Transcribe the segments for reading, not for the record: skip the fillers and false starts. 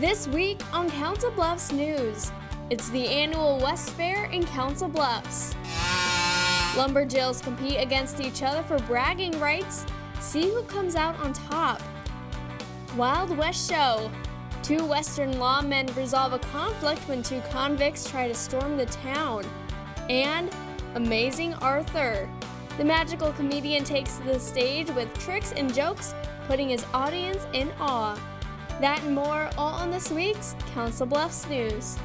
This week on Council Bluffs News, it's the annual West Fair in Council Bluffs. Lumberjills compete against each other for bragging rights. See who comes out on top. Wild West Show. Two Western lawmen resolve a conflict when two convicts try to storm the town. And Amazing Arthur. The magical comedian takes the stage with tricks and jokes, putting his audience in awe. That and more, all on this week's Council Bluffs News.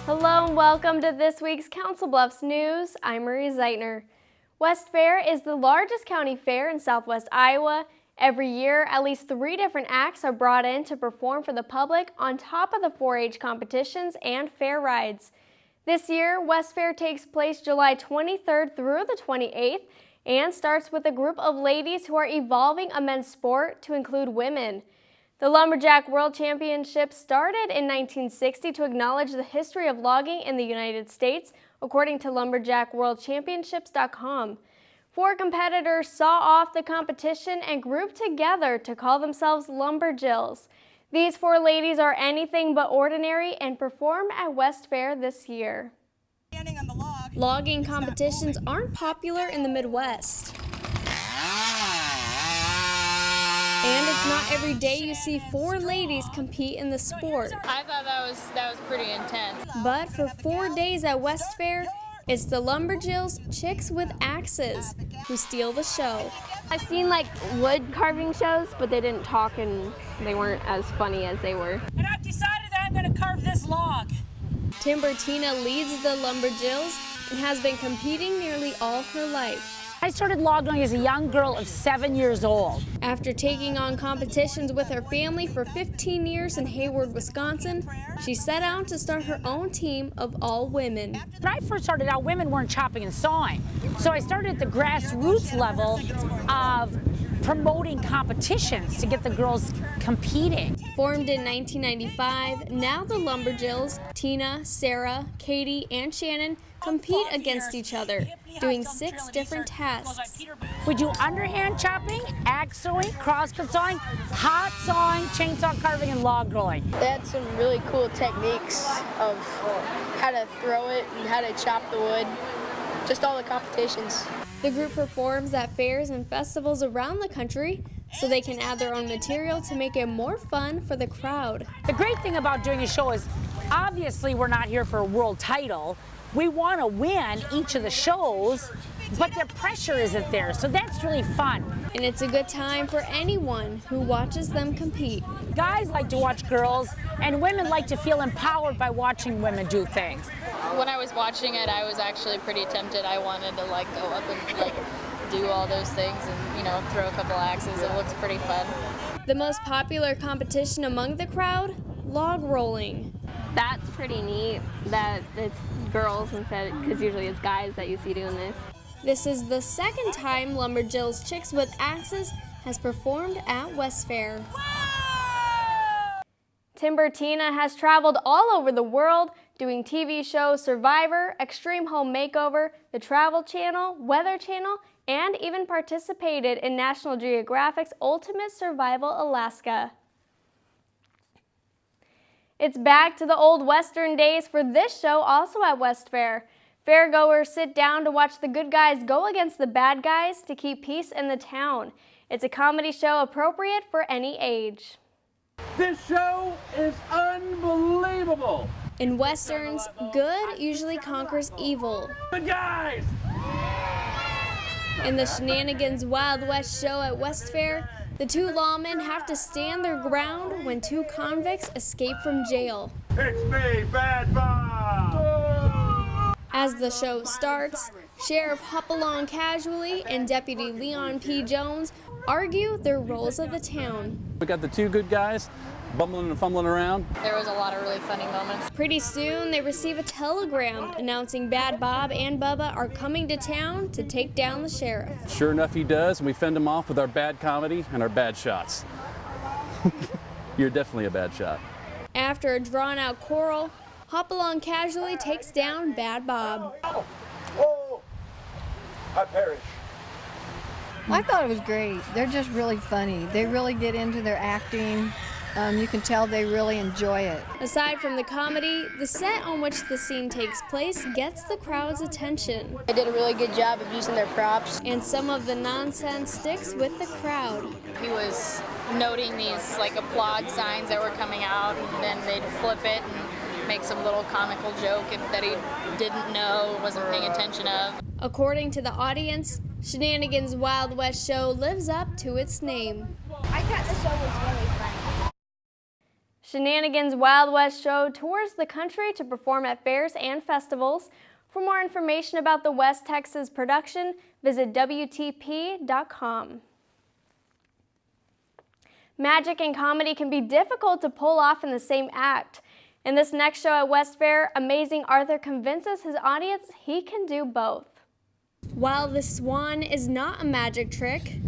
Hello and welcome to this week's Council Bluffs News. I'm Marie Zeitner. West Fair is the largest county fair in southwest Iowa. Every year, at least 3 different acts are brought in to perform for the public on top of the 4-H competitions and fair rides. This year, West Fair takes place July 23rd through the 28th and starts with a group of ladies who are evolving a men's sport to include women. The Lumberjack World Championship started in 1960 to acknowledge the history of logging in the United States, according to lumberjackworldchampionships.com. 4 competitors saw off the competition and grouped together to call themselves Lumberjills. These 4 ladies are anything but ordinary and perform at West Fair this year. Logging competitions aren't popular in the Midwest. And it's not every day you see 4 ladies compete in the sport. I thought that was pretty intense. But for 4 days at West Fair, it's the Lumberjills Chicks with Axes who steal the show. I've seen like wood carving shows, but they didn't talk and they weren't as funny as they were. And I've decided that I'm going to carve this log. Timber Tina leads the Lumberjills and has been competing nearly all her life. I started logging as a young girl of 7 years old. After taking on competitions with her family for 15 years in Hayward, Wisconsin, she set out to start her own team of all women. When I first started out, women weren't chopping and sawing. So I started at the grassroots level of promoting competitions to get the girls competing. Formed in 1995, now the Lumberjills, Tina, Sarah, Katie, and Shannon, compete against each other, doing 6 different tasks. We do underhand chopping, axe sewing, crosscut sawing, hot sawing, chainsaw carving, and log rolling. They had some really cool techniques of how to throw it and how to chop the wood, just all the competitions. The group performs at fairs and festivals around the country, so they can add their own material to make it more fun for the crowd. The great thing about doing a show is, obviously we're not here for a world title. We want to win each of the shows, but the pressure isn't there, so that's really fun. And it's a good time for anyone who watches them compete. Guys like to watch girls, and women like to feel empowered by watching women do things. When I was watching it, I was actually pretty tempted. I wanted to go up and do all those things and throw a couple axes. It looks pretty fun. The most popular competition among the crowd, log rolling. That's pretty neat that it's girls instead, because usually it's guys that you see doing this. This is the 2nd time Lumberjills Chicks with Axes has performed at West Fair. Timber Tina has traveled all over the world doing TV shows Survivor, Extreme Home Makeover, The Travel Channel, Weather Channel, and even participated in National Geographic's Ultimate Survival Alaska. It's back to the old Western days for this show, also at West Fair. Fairgoers sit down to watch the good guys go against the bad guys to keep peace in the town. It's a comedy show appropriate for any age. This show is unbelievable. In Westerns, good usually conquers evil. Good guys! In the Shenanigans Wild West show at West Fair, the 2 lawmen have to stand their ground when 2 convicts escape from jail. It's me, Bad Bob! As the show starts, Sheriff Hopalong Casually and Deputy Leon P. Jones argue their roles of the town. We got the two good guys bumbling and fumbling around. There was a lot of really funny moments. Pretty soon, they receive a telegram announcing Bad Bob and Bubba are coming to town to take down the sheriff. Sure enough, he does, and we fend him off with our bad comedy and our bad shots. You're definitely a bad shot. After a drawn-out quarrel, Hopalong Casually takes down Bad Bob. Oh, I perish. I thought it was great. They're just really funny. They really get into their acting. You can tell they really enjoy it. Aside from the comedy, the set on which the scene takes place gets the crowd's attention. They did a really good job of using their props. And some of the nonsense sticks with the crowd. He was noting these like applaud signs that were coming out, and then they'd flip it and make some little comical joke that he didn't know, wasn't paying attention of. According to the audience, Shenanigans Wild West Show lives up to its name. I thought the show was really funny. Shenanigans Wild West Show tours the country to perform at fairs and festivals. For more information about the West Texas production, visit WTP.com. Magic and comedy can be difficult to pull off in the same act. In this next show at West Fair, Amazing Arthur convinces his audience he can do both. While the swan is not a magic trick,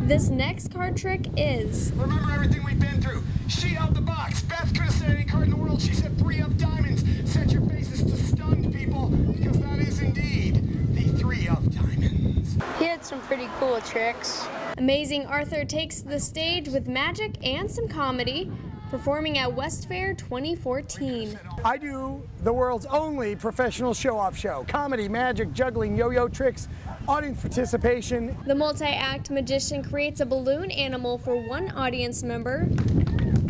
this next card trick is. Remember everything we've been through. She out the box. Beth could have said any card in the world. She said 3 of diamonds. Set your faces to stunned people, because that is indeed the 3 of diamonds. He had some pretty cool tricks. Amazing Arthur takes the stage with magic and some comedy, performing at West Fair 2014. I do the world's only professional show-off show. Comedy, magic, juggling, yo-yo tricks, audience participation. The multi-act magician creates a balloon animal for one audience member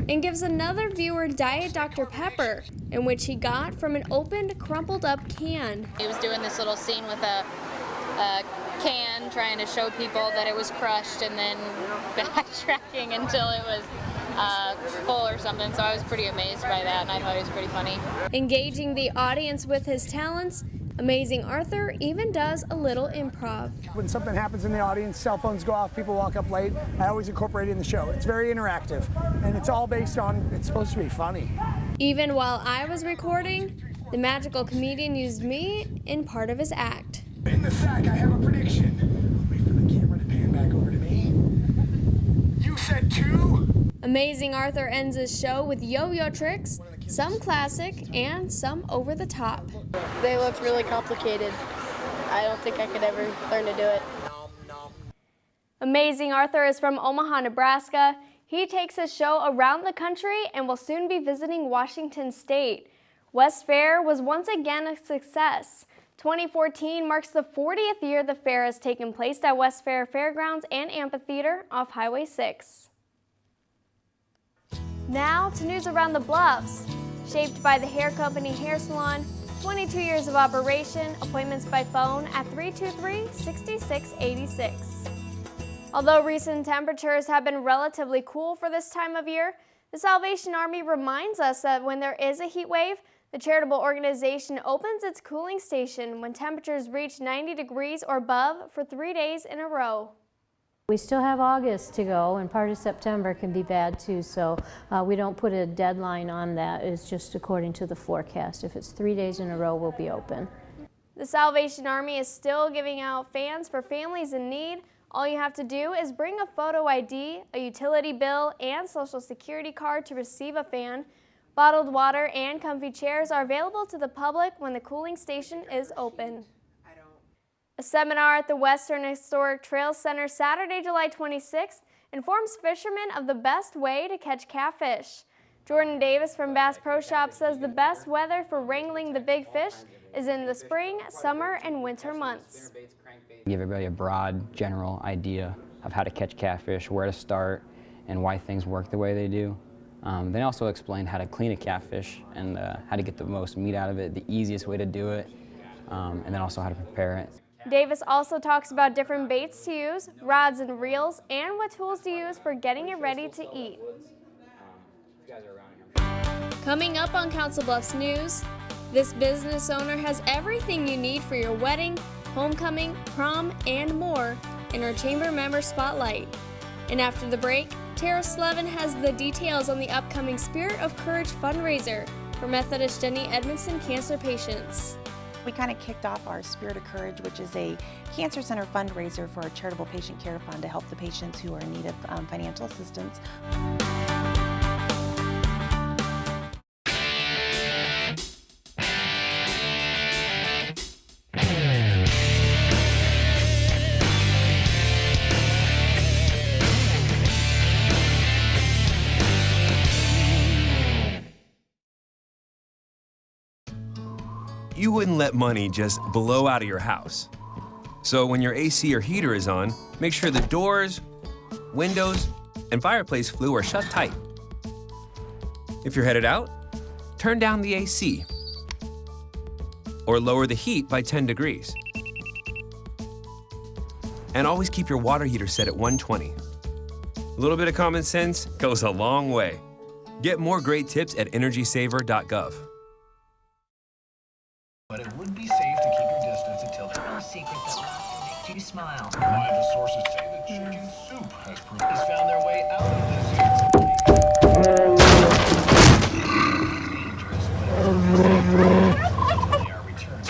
and gives another viewer Diet Dr. Pepper, in which he got from an opened, crumpled up can. He was doing this little scene with a can, trying to show people that it was crushed, and then backtracking until it was full or something, so I was pretty amazed by that, and I thought it was pretty funny. Engaging the audience with his talents, Amazing Arthur even does a little improv. When something happens in the audience, cell phones go off, people walk up late, I always incorporate it in the show. It's very interactive, and it's all based on, it's supposed to be funny. Even while I was recording, the magical comedian used me in part of his act. In the sack, I have a prediction. Wait for the camera to pan back over to me. You said 2? Amazing Arthur ends his show with yo-yo tricks, some classic and some over the top. They looked really complicated. I don't think I could ever learn to do it. Amazing Arthur is from Omaha, Nebraska. He takes his show around the country and will soon be visiting Washington State. West Fair was once again a success. 2014 marks the 40th year the fair has taken place at West Fair Fairgrounds and Amphitheater off Highway 6. Now to news around the Bluffs. Shaped by the Hair Company Hair Salon, 22 years of operation, appointments by phone at 323-6686. Although recent temperatures have been relatively cool for this time of year, the Salvation Army reminds us that when there is a heat wave, the charitable organization opens its cooling station when temperatures reach 90 degrees or above for 3 days in a row. We still have August to go, and part of September can be bad too, so we don't put a deadline on that. It's just according to the forecast. If it's 3 days in a row, we'll be open. The Salvation Army is still giving out fans for families in need. All you have to do is bring a photo ID, a utility bill, and Social Security card to receive a fan. Bottled water and comfy chairs are available to the public when the cooling station is open. A seminar at the Western Historic Trails Center Saturday, July 26th informs fishermen of the best way to catch catfish. Jordan Davis from Bass Pro Shop says the best weather for wrangling the big fish is in the spring, summer, and winter months. Give everybody a broad, general idea of how to catch catfish, where to start, and why things work the way they do. They also explained how to clean a catfish and how to get the most meat out of it, the easiest way to do it, and then also how to prepare it. Davis also talks about different baits to use, rods and reels, and what tools to use for getting it ready to eat. Coming up on Council Bluffs News, This business owner has everything you need for your wedding, homecoming, prom, and more in our chamber member spotlight. And after the break, Tara Slevin has the details on the upcoming Spirit of Courage fundraiser for Methodist Jenny Edmondson cancer patients. We kind of kicked off our Spirit of Courage, which is a cancer center fundraiser for our charitable patient care fund to help the patients who are in need of financial assistance. You wouldn't let money just blow out of your house. So when your AC or heater is on, make sure the doors, windows, and fireplace flue are shut tight. If you're headed out, turn down the AC or lower the heat by 10 degrees. And always keep your water heater set at 120. A little bit of common sense goes a long way. Get more great tips at energysaver.gov. But it would be safe to keep your distance until the no secret that makes you smile. Reliable sources say that chicken soup has found their way out of this dangerous, but they are returned.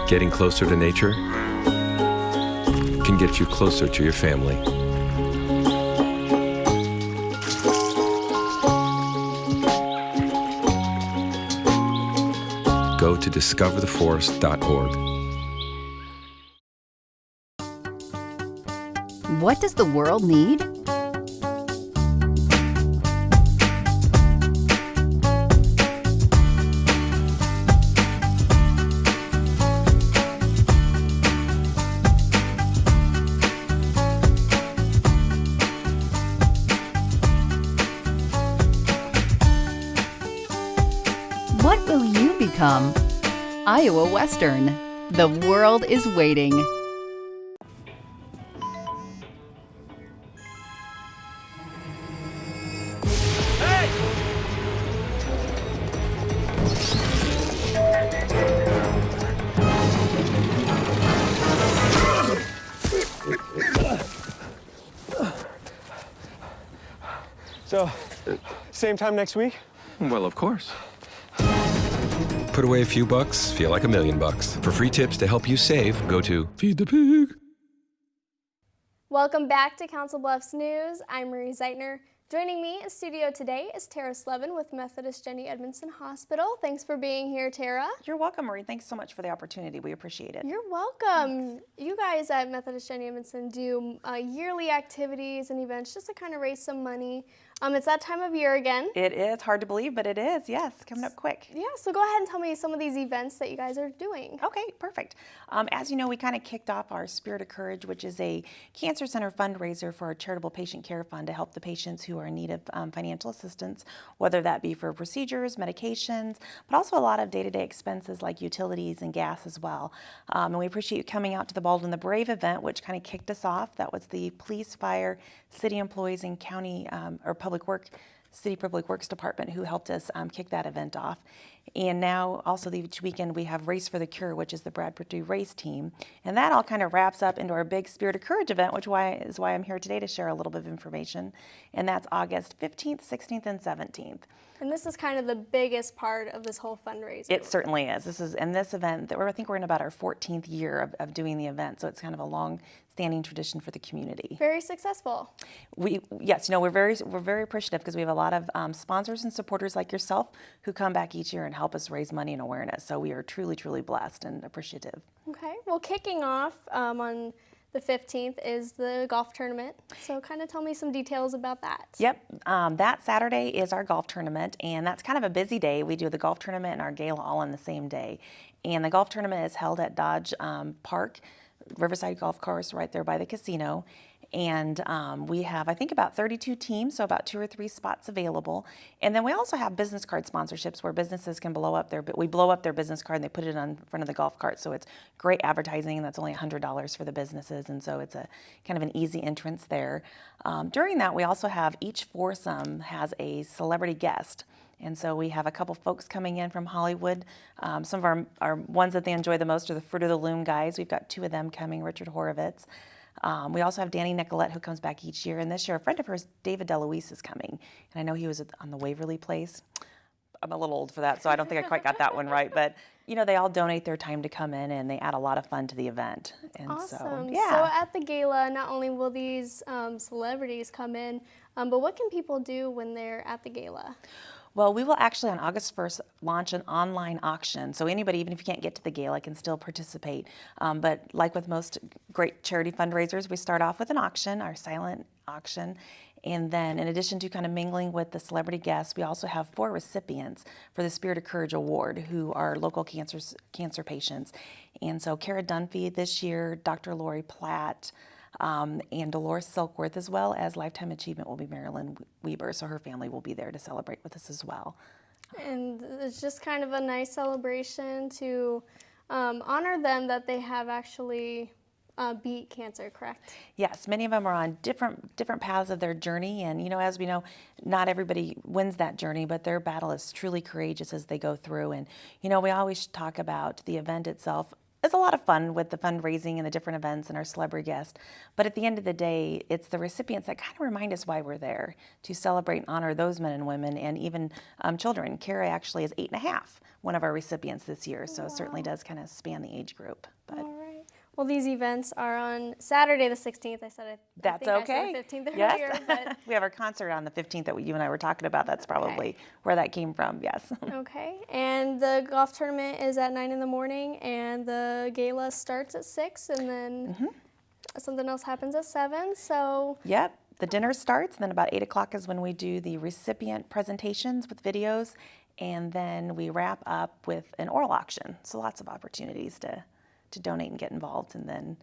Getting closer to nature can get you closer to your family. Go to discovertheforest.org. What does the world need? What will you become? Iowa Western. The world is waiting. So, same time next week? Well, of course. Put away a few bucks, feel like $1 million. For free tips to help you save, go to Feed the Pig. Welcome back to Council Bluffs News. I'm Marie Zeitner. Joining me in studio today is Tara Slevin with Methodist Jenny Edmondson Hospital. Thanks for being here, Tara. You're welcome, Marie. Thanks so much for the opportunity. We appreciate it. You're welcome. Thanks. You guys at Methodist Jenny Edmondson do yearly activities and events just to kind of raise some money. It's that time of year again. It is hard to believe, but it is, yes, coming up quick. Yeah, so go ahead and tell me some of these events that you guys are doing. Okay, perfect. As you know, we kind of kicked off our Spirit of Courage, which is a cancer center fundraiser for our charitable patient care fund to help the patients who are in need of financial assistance, whether that be for procedures, medications, but also a lot of day-to-day expenses like utilities and gas as well. And we appreciate you coming out to the Bold and the Brave event, which kind of kicked us off. That was the police, fire, city employees, and county or City Public Works Department who helped us kick that event off. And now also each weekend we have Race for the Cure, which is the Bradford Purdue race team. And that all kind of wraps up into our big Spirit of Courage event, which is why I'm here today to share a little bit of information. And that's August 15th, 16th, and 17th. And this is kind of the biggest part of this whole fundraiser. It certainly is. This event, I think we're in about our 14th year of doing the event, so it's kind of a long-standing tradition for the community. Very successful. Yes, we're very appreciative because we have a lot of sponsors and supporters like yourself who come back each year and help us raise money and awareness. So we are truly, truly blessed and appreciative. Okay. Well, kicking off on the 15th is the golf tournament. So kind of tell me some details about that. Yep, that Saturday is our golf tournament, and that's kind of a busy day. We do the golf tournament and our gala all on the same day. And the golf tournament is held at Dodge Park, Riverside Golf Course, right there by the casino. And we have, I think, about 32 teams, so about 2 or 3 spots available. And then we also have business card sponsorships where businesses can blow up we blow up their business card and they put it on front of the golf cart. So it's great advertising, and that's only $100 for the businesses. And so it's a kind of an easy entrance there. During that, we also have each foursome has a celebrity guest. And so we have a couple folks coming in from Hollywood. Some of our ones that they enjoy the most are the Fruit of the Loom guys. We've got 2 of them coming, Richard Horowitz. We also have Danny Nicolette, who comes back each year. And this year, a friend of hers, David DeLuise, is coming. And I know he was on the Waverly Place. I'm a little old for that, so I don't think I quite got that one right. But, you know, they all donate their time to come in, and they add a lot of fun to the event. And awesome. So, yeah. So at the gala, not only will these celebrities come in, but what can people do when they're at the gala? Well, we will actually on August 1st launch an online auction. So anybody, even if you can't get to the gala, can still participate. But like with most great charity fundraisers, we start off with an auction, our silent auction. And then in addition to kind of mingling with the celebrity guests, we also have 4 recipients for the Spirit of Courage Award who are local cancer patients. And so Cara Dunphy this year, Dr. Lori Platt, and Dolores Silkworth, as well as Lifetime Achievement will be Marilyn Weber, so her family will be there to celebrate with us as well. And it's just kind of a nice celebration to honor them that they have actually beat cancer, correct? Yes, many of them are on different paths of their journey, and you know, as we know, not everybody wins that journey, but their battle is truly courageous as they go through. And you know, we always talk about the event itself. It's a lot of fun with the fundraising and the different events and our celebrity guests, but at the end of the day, it's the recipients that kind of remind us why we're there, to celebrate and honor those men and women and even children. Cara actually is 8.5, one of our recipients this year, so it certainly does kind of span the age group. But. All right. Well, these events are on Saturday the 16th. I said That's I okay. said the 15th Yes. earlier, but we have our concert on the 15th that you and I were talking about. That's probably where that came from, yes. Okay, and the golf tournament is at 9 in the morning, and the gala starts at 6, and then something else happens at 7, so... Yep, the dinner starts, and then about 8 o'clock is when we do the recipient presentations with videos, and then we wrap up with an oral auction. So lots of opportunities to donate and get involved, and then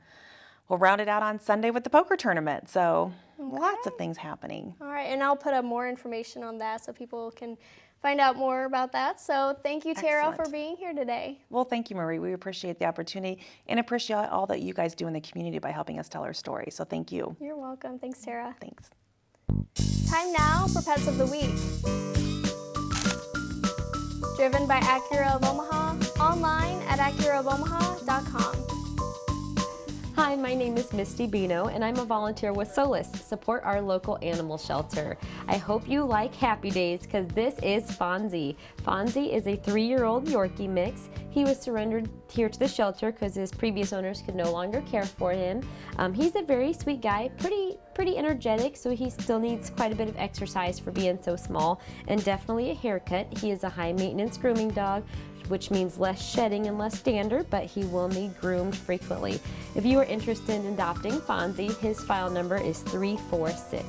we'll round it out on Sunday with the poker tournament. So lots of things happening. All right, and I'll put up more information on that so people can find out more about that. So thank you, Tara, for being here today. Well, thank you, Marie. We appreciate the opportunity and appreciate all that you guys do in the community by helping us tell our story. So thank you. You're welcome. Thanks, Tara. Thanks. Time now for Pets of the Week. Driven by Acura of Omaha, online at acuraofomaha.com. Hi, my name is Misty Bino, and I'm a volunteer with Solace, support our local animal shelter. I hope you like Happy Days, because this is Fonzie. Fonzie is a 3-year-old Yorkie mix. He was surrendered here to the shelter because his previous owners could no longer care for him. He's a very sweet guy, pretty energetic, so he still needs quite a bit of exercise for being so small, and definitely a haircut. He is a high-maintenance grooming dog, which means less shedding and less dander, but he will need groomed frequently. If you are interested in adopting Fonzie, his file number is 346.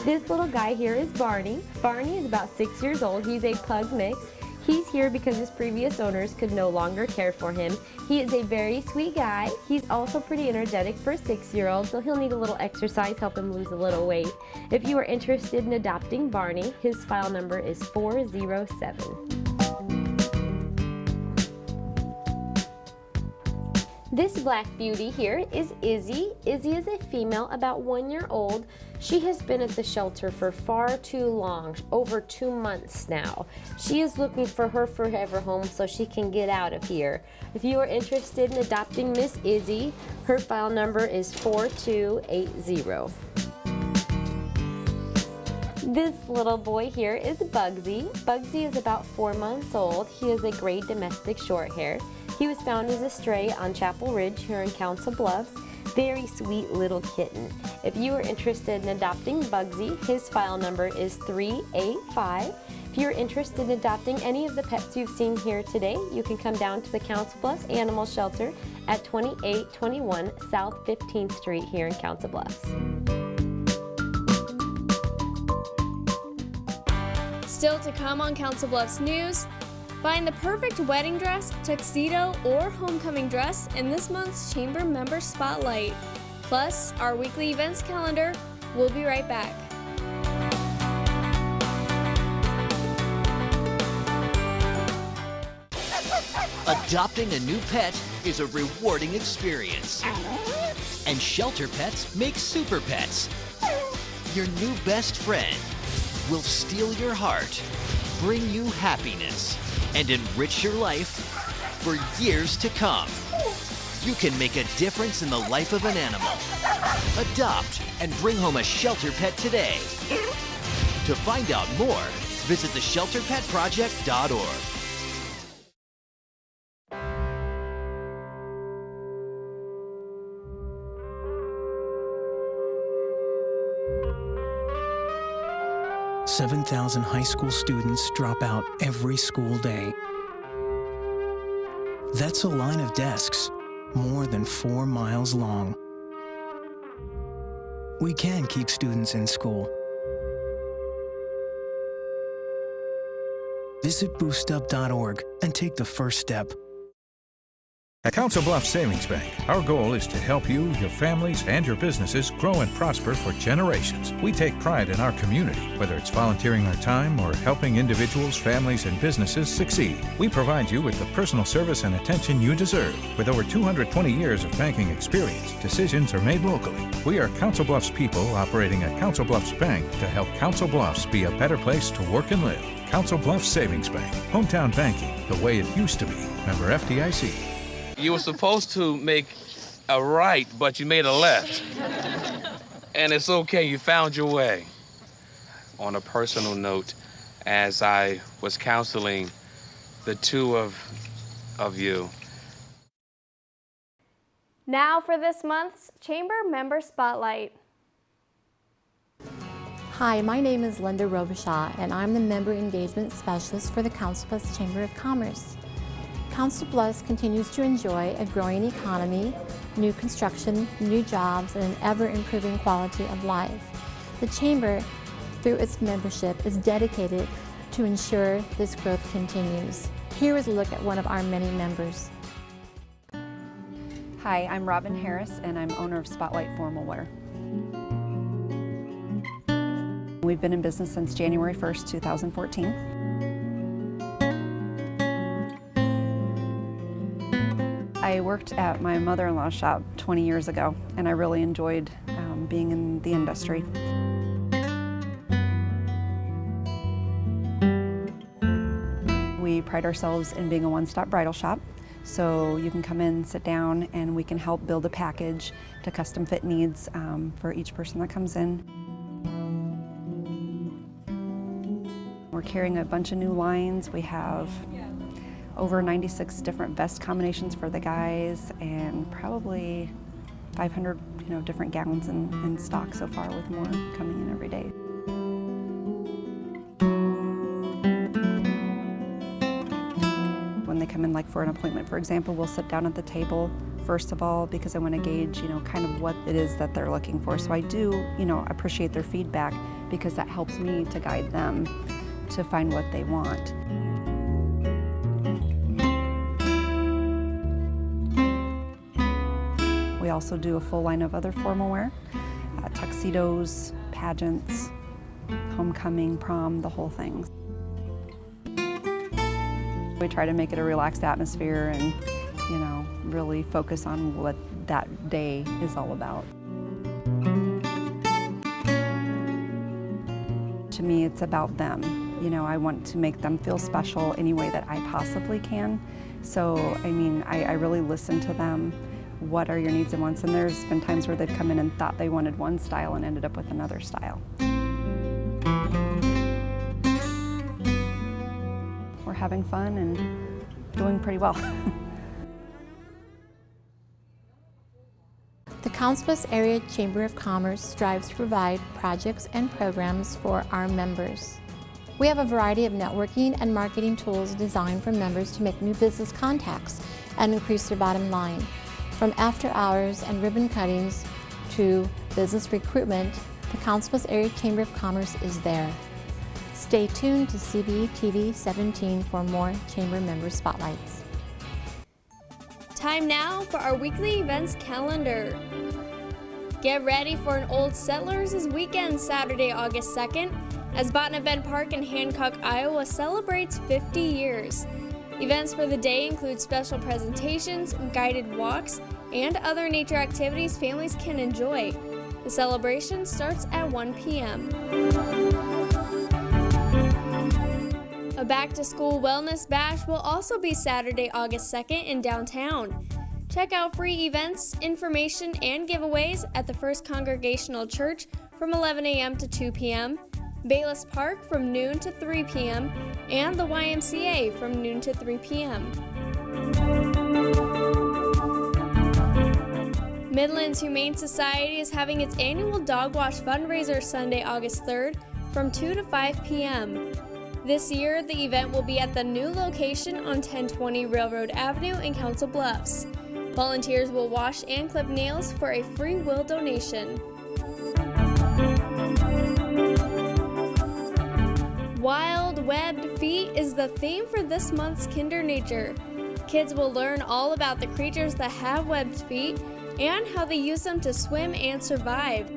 This little guy here is Barney. Barney is about 6 years old. He's a pug mix. He's here because his previous owners could no longer care for him. He is a very sweet guy. He's also pretty energetic for a 6-year-old, so he'll need a little exercise, help him lose a little weight. If you are interested in adopting Barney, his file number is 407. This black beauty here is Izzy. Izzy is a female about 1 year old. She has been at the shelter for far too long, over 2 months now. She is looking for her forever home so she can get out of here. If you are interested in adopting Miss Izzy, her file number is 4280. This little boy here is Bugsy. Bugsy is about 4 months old. He is a gray domestic shorthair. He was found as a stray on Chapel Ridge here in Council Bluffs. Very sweet little kitten. If you are interested in adopting Bugsy, his file number is 385. If you're interested in adopting any of the pets you've seen here today, you can come down to the Council Bluffs Animal Shelter at 2821 South 15th Street here in Council Bluffs. Still to come on Council Bluffs News, find the perfect wedding dress, tuxedo, or homecoming dress in this month's Chamber Member Spotlight. Plus, our weekly events calendar. We'll be right back. Adopting a new pet is a rewarding experience. And shelter pets make super pets. Your new best friend will steal your heart, bring you happiness, and enrich your life for years to come. You can make a difference in the life of an animal. Adopt and bring home a shelter pet today. To find out more, visit theshelterpetproject.org. $7,000 high school students drop out every school day. That's a line of desks more than 4 miles long. We can keep students in school. Visit boostup.org and take the first step. At Council Bluffs Savings Bank, our goal is to help you, your families, and your businesses grow and prosper for generations. We take pride in our community, whether it's volunteering our time or helping individuals, families, and businesses succeed. We provide you with the personal service and attention you deserve. With over 220 years of banking experience, decisions are made locally. We are Council Bluffs people operating at Council Bluffs Bank to help Council Bluffs be a better place to work and live. Council Bluffs Savings Bank, hometown banking, the way it used to be. Member FDIC. You were supposed to make a right, but you made a left. And it's okay, you found your way. On a personal note, as I was counseling the two of you. Now for this month's Chamber Member Spotlight. Hi, my name is Linda Robichaud, and I'm the Member Engagement Specialist for the Council Bluffs Chamber of Commerce. Council Bluffs continues to enjoy a growing economy, new construction, new jobs, and an ever-improving quality of life. The Chamber, through its membership, is dedicated to ensure this growth continues. Here is a look at one of our many members. Hi, I'm Robin Harris, and I'm owner of Spotlight Formal Wear. We've been in business since January 1st, 2014. I worked at my mother-in-law's shop 20 years ago, and I really enjoyed being in the industry. We pride ourselves in being a one-stop bridal shop, so you can come in, sit down, and we can help build a package to custom fit needs for each person that comes in. We're carrying a bunch of new lines. We have over 96 different vest combinations for the guys, and probably 500 different gowns in stock so far, with more coming in every day. When they come in, like for an appointment, for example, we'll sit down at the table first of all, because I want to gauge kind of what it is that they're looking for. So I do appreciate their feedback, because that helps me to guide them to find what they want. We also do a full line of other formal wear, tuxedos, pageants, homecoming, prom, the whole thing. We try to make it a relaxed atmosphere and, really focus on what that day is all about. To me, it's about them. I want to make them feel special any way that I possibly can. So, I really listen to them. What are your needs and wants? And there's been times where they've come in and thought they wanted one style and ended up with another style. We're having fun and doing pretty well. The Council Bluffs Area Chamber of Commerce strives to provide projects and programs for our members. We have a variety of networking and marketing tools designed for members to make new business contacts and increase their bottom line. From after hours and ribbon cuttings to business recruitment, the Council Bluffs Area Chamber of Commerce is there. Stay tuned to CBTV 17 for more Chamber member spotlights. Time now for our weekly events calendar. Get ready for an Old Settlers' Weekend Saturday, August 2nd, as Bottomnet Park in Hancock, Iowa celebrates 50 years. Events for the day include special presentations, guided walks, and other nature activities families can enjoy. The celebration starts at 1 p.m. A back-to-school wellness bash will also be Saturday, August 2nd in downtown. Check out free events, information, and giveaways at the First Congregational Church from 11 a.m. to 2 p.m., Bayless Park from noon to 3 p.m., and the YMCA from noon to 3 p.m. Midlands Humane Society is having its annual Dog Wash fundraiser Sunday, August 3rd from 2 to 5 p.m. This year, the event will be at the new location on 1020 Railroad Avenue in Council Bluffs. Volunteers will wash and clip nails for a free will donation. Wild webbed feet is the theme for this month's Kinder Nature. Kids will learn all about the creatures that have webbed feet and how they use them to swim and survive.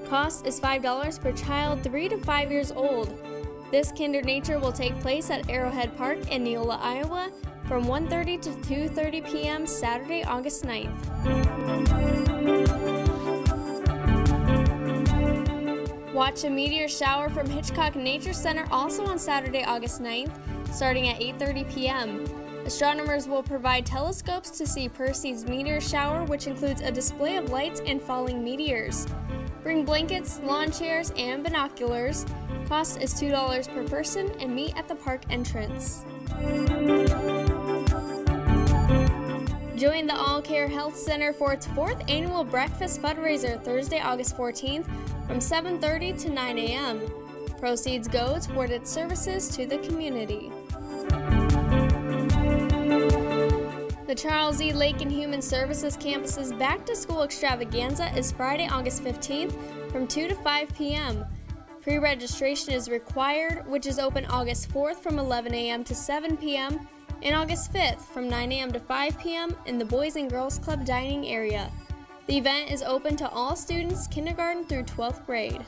Cost is $5 per child 3 to 5 years old. This Kinder Nature will take place at Arrowhead Park in Neola, Iowa from 1:30 to 2:30 p.m. Saturday, August 9th. Watch a meteor shower from Hitchcock Nature Center also on Saturday, August 9th, starting at 8:30 p.m. Astronomers will provide telescopes to see Perseids meteor shower, which includes a display of lights and falling meteors. Bring blankets, lawn chairs, and binoculars. Cost is $2 per person and meet at the park entrance. Join the All Care Health Center for its 4th annual breakfast fundraiser Thursday, August 14th from 7:30 to 9 a.m. Proceeds go toward its services to the community. The Charles E. Lake and Human Services Campus's Back to School Extravaganza is Friday, August 15th from 2 to 5 p.m. Pre-registration is required, which is open August 4th from 11 a.m. to 7 p.m. and August 5th from 9 a.m. to 5 p.m. in the Boys and Girls Club dining area. The event is open to all students kindergarten through 12th grade.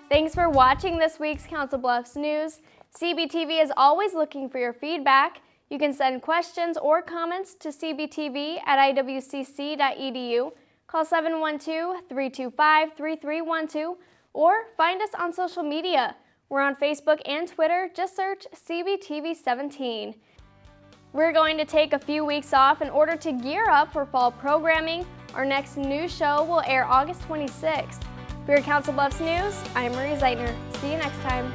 Thanks for watching this week's Council Bluffs News. CBTV is always looking for your feedback. You can send questions or comments to cbtv@iwcc.edu. Call 712-325-3312 or find us on social media. We're on Facebook and Twitter. Just search CBTV17. We're going to take a few weeks off in order to gear up for fall programming. Our next news show will air August 26th. For your Council Bluffs News, I'm Marie Zeitner. See you next time.